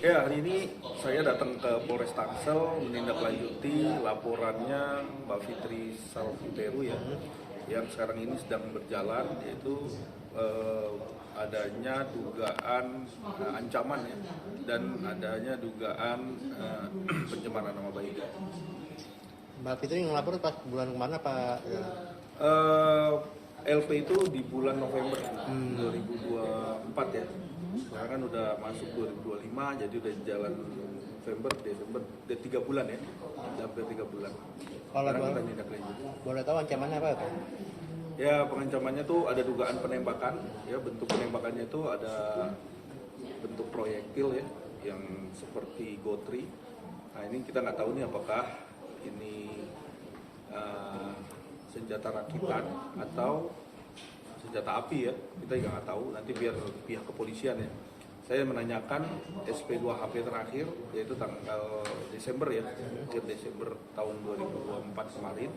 Ya, hari ini saya datang ke Polres Tangsel menindaklanjuti laporannya Mbak Fitri Salviperu ya, yang sekarang ini sedang berjalan, yaitu adanya dugaan ancaman ya, dan adanya dugaan pencemaran nama baik. Mbak Fitri ngelapor pas bulan kemana Pak? LP itu di bulan November 2024 ya. Sekarang kan udah masuk 2025, jadi udah jalan November, Desember, udah 3 bulan ya, hampir 3 bulan. Kalau Sekarang kita tindak lanjut. boleh tahu ancamannya apa Pak? Ya, pengancamannya tuh ada dugaan penembakan, ya bentuk penembakannya itu ada bentuk proyektil ya, yang seperti gotri. Nah ini kita nggak tahu nih apakah ini senjata rakitan atau senjata api ya, kita juga nggak tahu, nanti biar pihak kepolisian ya. Saya menanyakan SP2HP terakhir, yaitu tanggal Desember ya, akhir Desember tahun 2024 kemarin.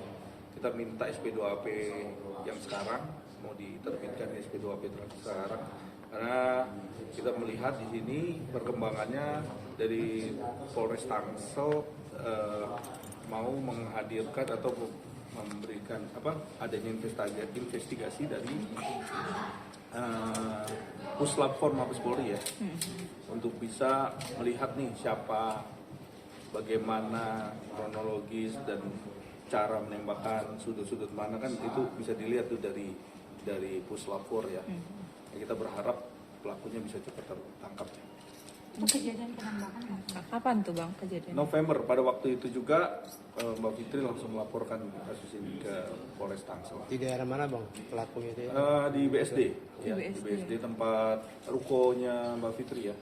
Kita minta SP2HP yang sekarang, mau diterbitkan SP2HP terakhir sekarang, karena kita melihat di sini perkembangannya dari Polres Tangsel mau menghadirkan atau memberikan adanya investigasi dari Puslap Form Mabes Polri ya, untuk bisa melihat nih siapa, bagaimana kronologis dan cara menembakkan, sudut-sudut mana, kan itu bisa dilihat tuh dari Puslap Form ya. Kita berharap pelakunya bisa cepat tertangkap. Itu kejadian penembakan kapan tuh Bang kejadian? November, pada waktu itu juga Mbak Fitri langsung melaporkan kasus ini ke Polres Tangsel. Di daerah mana Bang pelakunya itu? Di BSD, Di ya, BSD. di BSD tempat rukonya Mbak Fitri ya,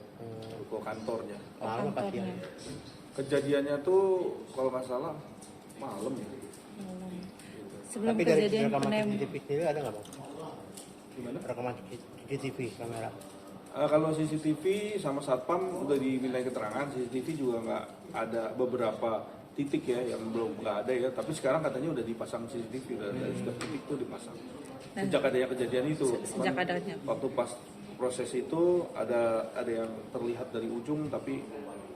ruko kantornya. Malam apa siang? Kejadiannya tuh kalau nggak salah malam ya. Sebelum Tapi dari kejadian rekaman CCTV sendiri ada nggak Bang? Gimana? Rekaman CCTV kamera. Kalau CCTV sama Satpam udah dimintai keterangan, CCTV juga nggak ada, beberapa titik ya yang belum nggak ada ya. Tapi sekarang katanya udah dipasang CCTV, udah dari setiap titik tuh dipasang. Sejak adanya kejadian itu, Sejak adanya. waktu pas proses itu ada yang terlihat dari ujung tapi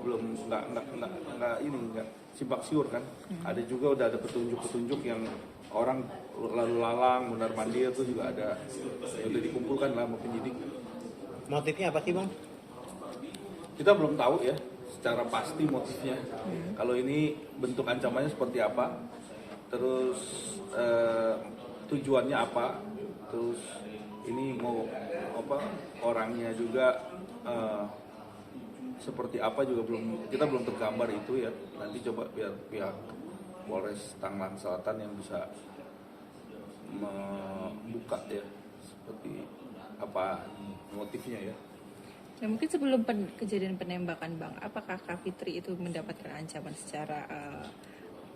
belum nggak simpang siur kan. Ada juga udah ada petunjuk-petunjuk yang orang lalu lalang, mundar mandir itu juga ada, udah dikumpulkan lah sama penyidik. Motifnya apa sih Bang? Kita belum tahu ya secara pasti motifnya. Kalau ini bentuk ancamannya seperti apa, terus tujuannya apa, terus ini mau orangnya juga seperti apa juga kita belum tergambar itu ya. Nanti coba biar pihak Polres Tangerang Selatan yang bisa membuka ya seperti apa motifnya ya. Ya mungkin sebelum kejadian penembakan Bang, apakah Kak Fitri itu mendapatkan ancaman secara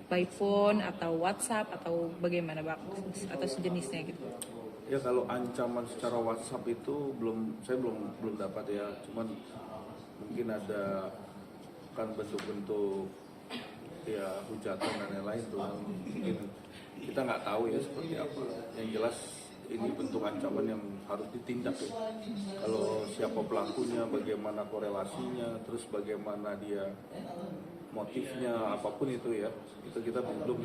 by phone atau WhatsApp atau bagaimana Bang, atau sejenisnya gitu? Ya kalau ancaman secara WhatsApp itu saya belum dapat ya, cuman mungkin ada kan bentuk-bentuk ya hujatan dan lain-lain tuh, mungkin kita nggak tahu ya seperti apa. Yang jelas ini bentuk ancaman yang harus ditindak ya. Kalau siapa pelakunya, bagaimana korelasinya, terus bagaimana dia motifnya, apapun itu ya, itu kita belum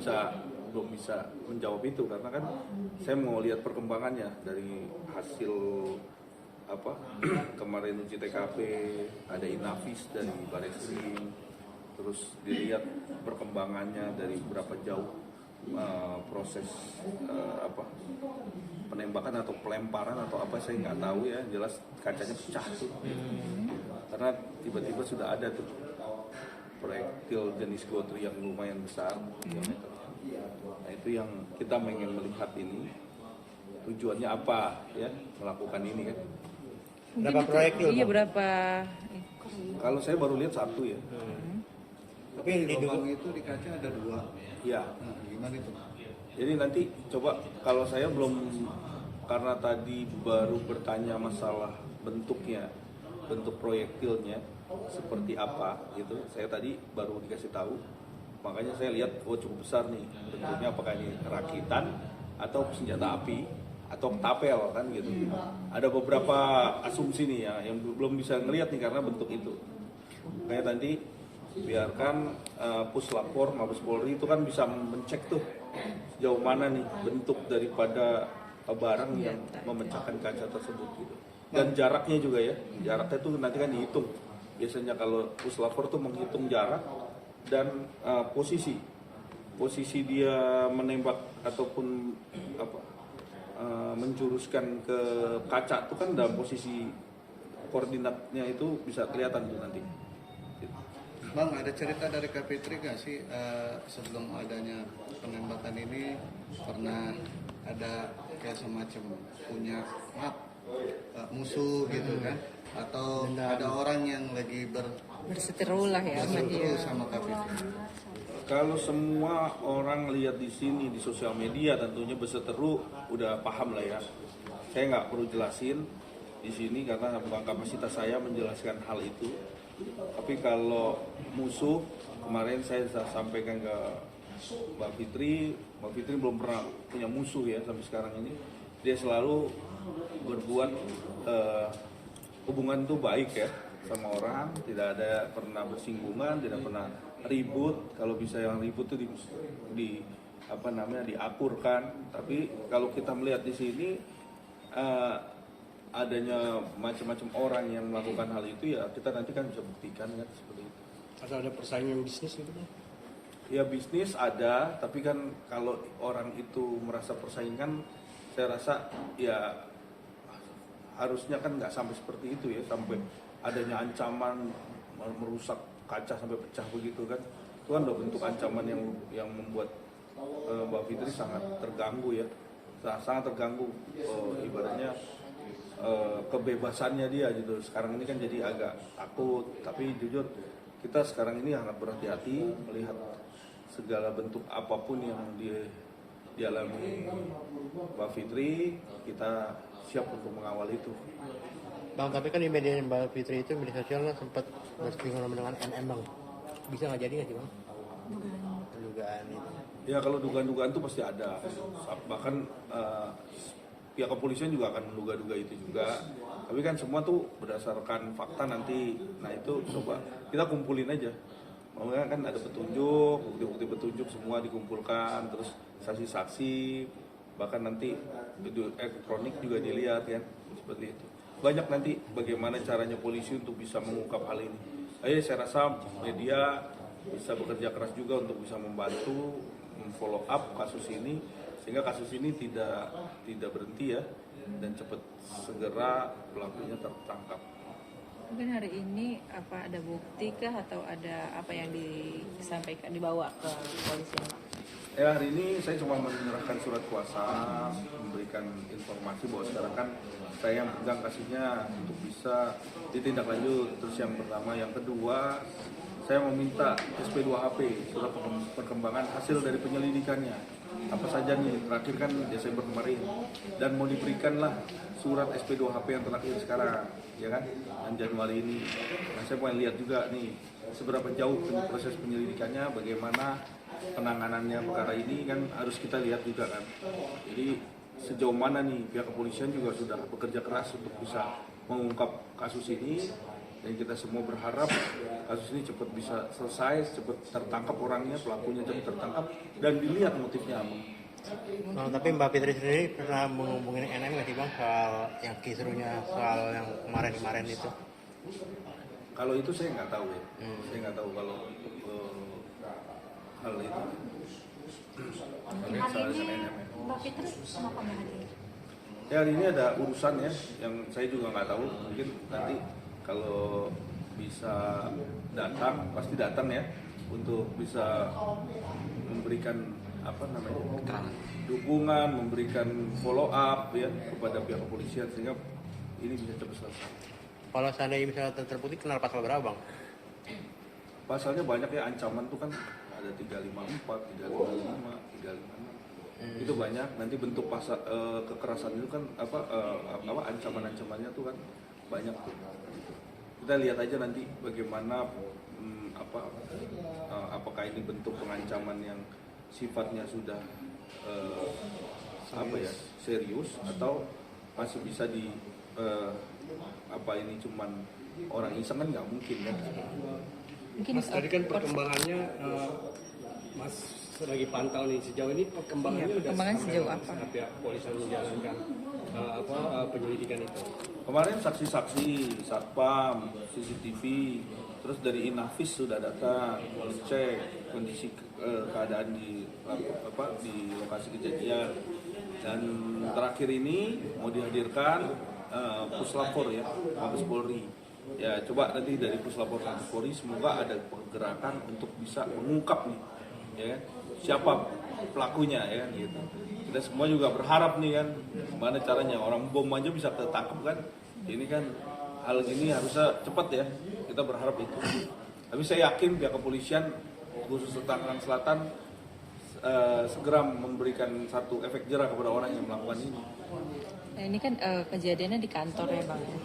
bisa menjawab itu, karena kan saya mau lihat perkembangannya dari hasil kemarin uji TKP, ada Inafis dari Bareskrim, terus dilihat perkembangannya dari berapa jauh proses penembakan atau pelemparan atau apa, saya nggak tahu ya, jelas kacanya pecah tuh karena tiba-tiba sudah ada tuh proyektil jenis gotri yang lumayan besar diameternya. Nah itu yang kita ingin melihat ini tujuannya apa ya melakukan ini kan. Berapa proyektil? Iya Bang? berapa? Kalau saya baru lihat satu ya. Tapi yang diduga itu di kaca ada 2. Iya. Nah, gimana itu? Jadi nanti coba, kalau saya belum, karena tadi baru bertanya masalah bentuknya, bentuk proyektilnya seperti apa gitu. Saya tadi baru dikasih tahu, makanya saya lihat cukup besar nih bentuknya, apakah ini rakitan atau senjata api atau tapel kan gitu. Ada beberapa asumsi nih ya yang belum bisa ngelihat nih karena bentuk itu. Kayak tadi biarkan Puslapor Mabes Polri itu kan bisa mencek tuh sejauh mana nih bentuk daripada barang yang memecahkan kaca tersebut gitu. Dan jaraknya juga ya, jaraknya tuh nanti kan dihitung. Biasanya kalau Puslapor tuh menghitung jarak dan posisi dia menembak ataupun menjuruskan ke kaca itu kan dalam posisi koordinatnya itu bisa kelihatan tuh nanti. Bang, ada cerita dari Kapitri nggak sih sebelum adanya penembakan ini pernah ada kayak semacam punya musuh gitu kan? Atau ada orang yang lagi Berseteru lah ya sama dia. berseteru sama Kapitri? Kalau semua orang lihat di sini di sosial media tentunya berseteru udah paham lah ya. Saya nggak perlu jelasin di sini karena bukan kapasitas saya menjelaskan hal itu. Tapi kalau musuh kemarin saya sudah sampaikan ke Mbak Fitri belum pernah punya musuh ya sampai sekarang ini. Dia selalu berbuat hubungan itu baik ya sama orang, tidak ada pernah bersinggungan, tidak pernah ribut. Kalau bisa yang ribut itu diakurkan. Tapi kalau kita melihat di sini adanya macam-macam orang yang melakukan hal itu ya kita nanti kan bisa buktikan kan seperti itu. Atau ada persaingan bisnis gitu Bang? Ya bisnis ada, tapi kan kalau orang itu merasa persaingan, saya rasa ya harusnya kan nggak sampai seperti itu ya, sampai adanya ancaman merusak kaca sampai pecah begitu kan. Itu kan udah bentuk ancaman yang membuat Mbak Fitri sangat terganggu ya, sangat terganggu ibaratnya kebebasannya dia gitu. Sekarang ini kan jadi agak takut, tapi jujur kita sekarang ini sangat berhati-hati melihat segala bentuk apapun yang dialami Mbak Fitri, kita siap untuk mengawal itu. Bang, tapi kan di media Mbak Fitri itu media sosial kan sempat bersinggungan dengan NM Bang. Bisa nggak jadi nggak sih Bang? Dugaan itu. Ya kalau dugaan-dugaan itu pasti ada. Bahkan pihak kepolisian juga akan menduga-duga itu juga. Tapi kan semua tuh berdasarkan fakta nanti. Nah itu coba kita kumpulin aja. Maksudnya kan ada petunjuk, bukti-bukti petunjuk semua dikumpulkan, terus saksi-saksi, bahkan nanti video elektronik juga dilihat kan, seperti itu. Banyak nanti bagaimana caranya polisi untuk bisa mengungkap hal ini. Saya rasa media bisa bekerja keras juga untuk bisa membantu follow up kasus ini sehingga kasus ini tidak berhenti ya dan cepat segera pelakunya tertangkap. Mungkin hari ini ada bukti kah atau ada apa yang disampaikan dibawa ke polisi? Ya hari ini saya cuma menyerahkan surat kuasa, memberikan informasi bahwa sekarang kan saya yang pegang kasusnya untuk bisa ditindaklanjut. Terus yang pertama, yang kedua saya meminta SP2HP surat perkembangan hasil dari penyelidikannya. Apa saja nih terakhir kan Desember kemarin dan mau diberikanlah surat SP2HP yang terakhir sekarang ya kan dan Januari ini. Nah saya mau lihat juga nih seberapa jauh proses penyelidikannya, bagaimana penanganannya perkara ini kan harus kita lihat juga kan. Jadi sejauh mana nih pihak kepolisian juga sudah bekerja keras untuk bisa mengungkap kasus ini dan kita semua berharap kasus ini cepat bisa selesai, cepat tertangkap orangnya, pelakunya cepat tertangkap dan dilihat motifnya apa. Bang, tapi Mbak Fitri sendiri pernah menghubungin NM nggak sih Bang soal yang kisruhnya soal yang kemarin itu? Kalau itu saya nggak tahu ya, saya nggak tahu kalau hal itu. Hari ini Mbak Fitri kenapa nggak hadir? Ya hari ini ada urusan ya, yang saya juga nggak tahu. Mungkin nanti kalau bisa datang, pasti datang ya, untuk bisa memberikan dukungan, memberikan follow up ya kepada pihak kepolisian sehingga ini bisa cepat selesai. Kalau seandainya misalnya terbukti kenal pasal berapa Bang? Pasalnya banyak ya, ancaman tuh kan ada 354, 355, 356. Itu banyak. Nanti bentuk pasal kekerasan itu kan ancaman-ancamannya tuh kan banyak tuh. Kita lihat aja nanti bagaimana apakah ini bentuk pengancaman yang sifatnya sudah serius atau masih bisa ini cuman orang iseng kan nggak mungkin kan. Mungkin Mas, tadi kan perkembangannya Mas lagi pantau nih sejauh ini perkembangannya Iya, perkembangan sampai sejauh mana apa? saat pihak kepolisian menjalankan penyelidikan itu. Kemarin saksi-saksi, satpam, CCTV, terus dari Inavis sudah datang mengecek kondisi keadaan di lokasi kejadian. Dan terakhir ini mau dihadirkan Puslapor ya, Mabes Polri. Ya coba nanti dari Puslapor Mabes Polri semoga ada pergerakan untuk bisa mengungkap nih, ya kan? Siapa pelakunya ya kan gitu. Kita semua juga berharap nih kan, gimana caranya orang bom aja bisa tertangkap kan. Ini kan hal ini harusnya cepat ya. Kita berharap itu. Tapi saya yakin pihak kepolisian khusus Tangerang Selatan segera memberikan satu efek jerah kepada orang yang melakukan ini. Nah, ini kan kejadiannya di kantor ya Bang ya.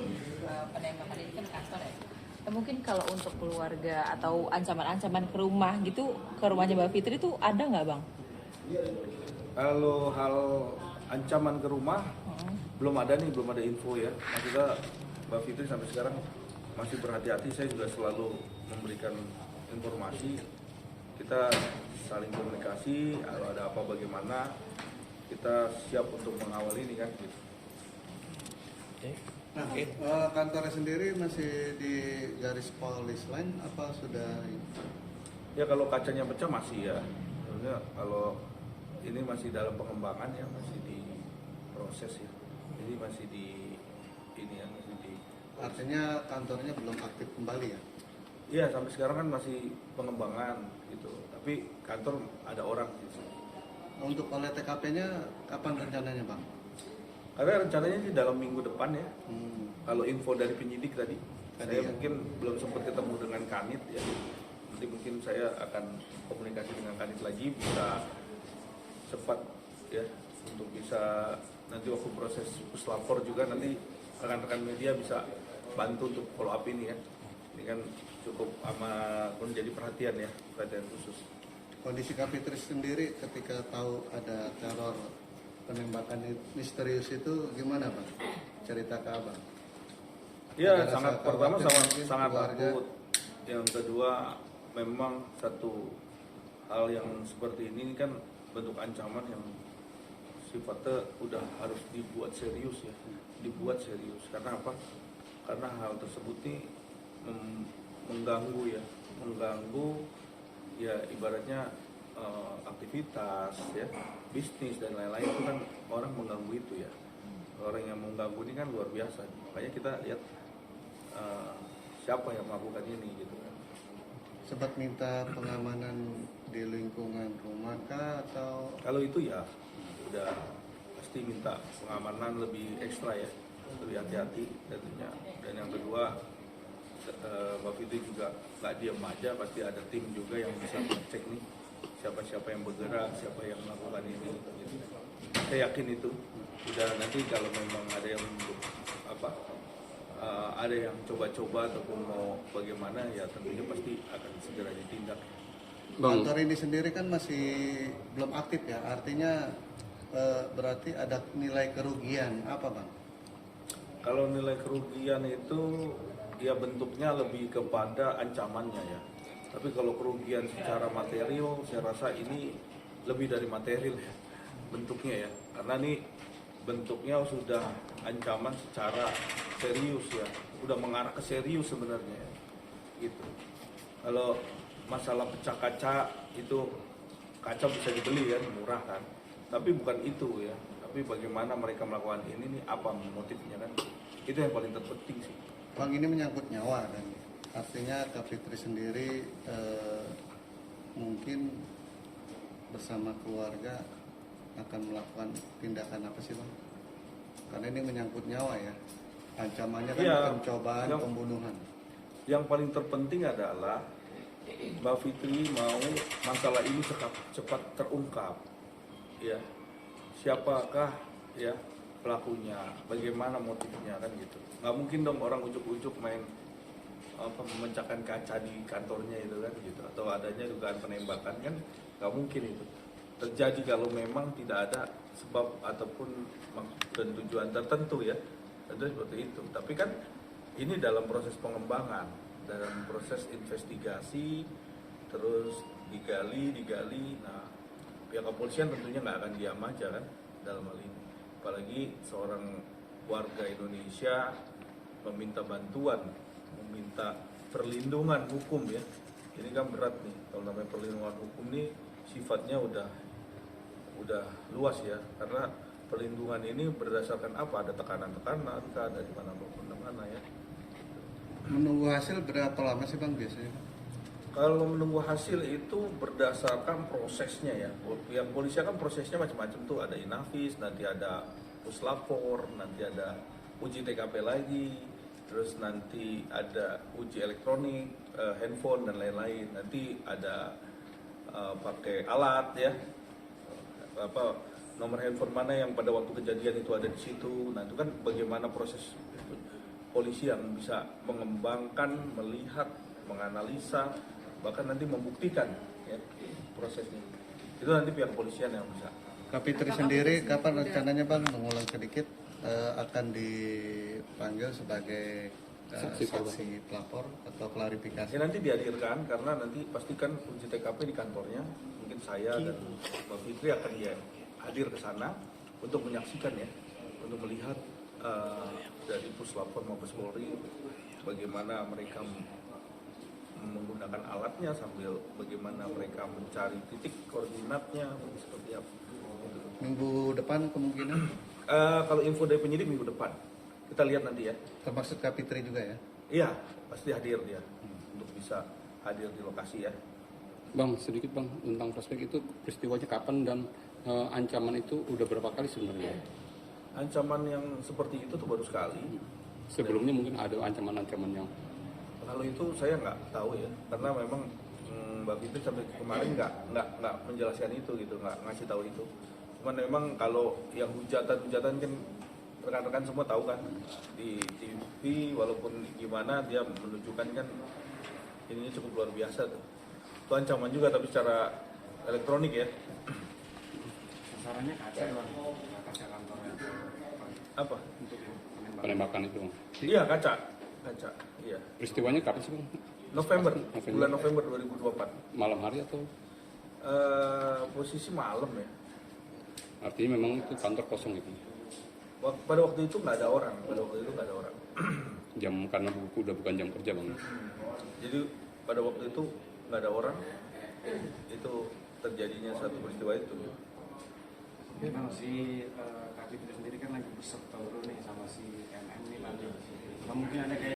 Penembakan ini kan kantor ya. Nah, mungkin kalau untuk keluarga atau ancaman-ancaman ke rumah gitu, ke rumahnya Mbak Fitri itu ada nggak Bang? Kalau hal ancaman ke rumah belum ada info ya. Maksudnya Mbak Fitri sampai sekarang masih berhati-hati. Saya juga selalu memberikan informasi. Kita saling komunikasi. Kalau ada apa bagaimana kita siap untuk mengawal ini kan. Gitu. Nah, kantornya sendiri masih di garis polis line apa sudah? Ya kalau kacanya pecah masih ya. Sebenarnya kalau ini masih dalam pengembangan ya, masih di proses ya. Jadi masih di ini ya, masih di. Artinya kantornya belum aktif kembali ya? Iya sampai sekarang kan masih pengembangan gitu. Tapi kantor ada orang gitu. Untuk oleh TKP-nya kapan rencananya Bang? Karena rencananya sih dalam minggu depan ya. Hmm. Kalau info dari penyidik tadi, saya ya. mungkin belum sempat ketemu dengan Kanit ya. Nanti mungkin saya akan komunikasi dengan Kanit lagi bisa cepat ya untuk bisa nanti waktu proses puslapor juga nanti rekan-rekan media bisa bantu untuk follow up ini ya. Ini kan cukup amat menjadi perhatian ya, perhatian khusus. Kondisi Kapitri sendiri ketika tahu ada teror penembakan misterius itu gimana Bang? Cerita ke Abang. Ya Ada sangat rasa pertama khawatir mungkin sangat keluarga. takut. Yang kedua memang satu hal yang seperti ini kan bentuk ancaman yang sifatnya udah harus dibuat serius ya, dibuat serius. Karena apa? Karena hal tersebut ini mengganggu ya ibaratnya aktivitas ya, bisnis dan lain-lain itu kan orang mengganggu itu ya. Orang yang mengganggu ini kan luar biasa. Makanya kita lihat siapa yang melakukan ini gitu kan. Sempat minta pengamanan di lingkungan rumah kah atau Kalau itu ya udah pasti minta pengamanan lebih ekstra ya, lebih hati-hati tentunya. Dan yang kedua Mbak Fitri juga nggak diam aja, pasti ada tim juga yang bisa mengecek nih siapa-siapa yang bergerak, siapa yang melakukan ini. Gitu. Saya yakin itu. Udah nanti kalau memang ada yang ada yang coba-coba ataupun mau bagaimana ya tentunya pasti akan segera ditindak. kantor ini sendiri kan masih belum aktif ya? Artinya berarti ada nilai kerugian apa Bang? Kalau nilai kerugian itu ya bentuknya lebih kepada ancamannya ya. Tapi kalau kerugian secara material saya rasa ini lebih dari material ya bentuknya ya. Karena ini bentuknya sudah ancaman secara serius ya. Udah mengarah ke serius sebenarnya ya. Gitu. Kalau masalah pecah kaca itu kaca bisa dibeli kan murah kan. Tapi bukan itu ya. Tapi bagaimana mereka melakukan ini nih apa motifnya kan. Itu yang paling terpenting sih. Bang ini menyangkut nyawa dan artinya Kak Fitri sendiri mungkin bersama keluarga akan melakukan tindakan apa sih Bang? Karena ini menyangkut nyawa ya. Ancamannya kan Iya, pencobaan yang- pembunuhan. Yang paling terpenting adalah Mbak Fitri mau masalah ini cepat terungkap. Ya. Siapakah ya pelakunya? Bagaimana motifnya kan gitu. Nggak mungkin dong orang ujuk-ujuk main memecahkan kaca di kantornya itu kan gitu atau adanya dugaan penembakan kan nggak mungkin itu terjadi kalau memang tidak ada sebab ataupun dan tujuan tertentu ya tentu seperti itu tapi kan ini dalam proses pengembangan dalam proses investigasi, terus digali. Nah, pihak kepolisian tentunya nggak akan diam aja kan dalam hal ini. Apalagi seorang warga Indonesia meminta bantuan, meminta perlindungan hukum ya. Ini kan berat nih, kalau namanya perlindungan hukum nih sifatnya udah luas ya, karena perlindungan ini berdasarkan apa? Ada tekanan-tekanan, ada di mana ya. Menunggu hasil berapa lama sih Bang biasanya? Kalau menunggu hasil itu berdasarkan prosesnya ya. Pihak polisi kan prosesnya macam-macam tuh, ada inafis, nanti ada puslapor, nanti ada uji TKP lagi, terus nanti ada uji elektronik, handphone dan lain-lain. Nanti ada pakai alat ya, nomor handphone mana yang pada waktu kejadian itu ada di situ. Nah itu kan bagaimana proses polisi yang bisa mengembangkan, melihat, menganalisa, bahkan nanti membuktikan ya prosesnya. Itu nanti pihak kepolisian yang bisa. Kapitri sendiri kapan rencananya Bang, mengulang sedikit, akan dipanggil sebagai saksi pelapor atau klarifikasi? Ya nanti dihadirkan karena nanti pastikan uji TKP di kantornya. Mungkin saya dan Mbak Fitri akan hadir ke sana untuk menyaksikan ya, untuk melihat dari Puslapor Mabes Polri bagaimana mereka menggunakan alatnya sambil bagaimana mereka mencari titik koordinatnya seperti apa. Minggu depan kemungkinan? Kalau info dari penyidik minggu depan kita lihat nanti ya. Termasuk Kapitri juga ya? Iya pasti hadir dia untuk bisa hadir di lokasi ya. Bang, sedikit Bang tentang prospek itu, peristiwanya kapan dan ancaman itu udah berapa kali sebenarnya? Ancaman yang seperti itu tuh baru sekali. Sebelumnya mungkin ada ancaman-ancaman yang Kalau itu saya nggak tahu ya, karena memang Mbak Fitri sampai kemarin nggak menjelaskan itu gitu, nggak ngasih tahu itu. Cuman memang kalau yang hujatan kan rekan-rekan semua tahu kan di TV, walaupun gimana dia menunjukkan kan ininya cukup luar biasa tuh. Itu ancaman juga tapi secara elektronik ya. Sasarannya kaca Bang, kaca kantornya. Apa? penembakan itu Bang. Iya kaca, iya. Peristiwanya kapan sih Bang? November, bulan November 2024. Malam hari atau? Posisi malam ya. Artinya memang itu kantor kosong gitu. Pada waktu itu nggak ada orang, Jam karena udah bukan jam kerja Bang. Jadi pada waktu itu nggak ada orang, itu terjadinya satu peristiwa itu. Bang, si Kapitri sendiri kan lagi berserta nih sama si MM nih Bang. Mungkin ada kayak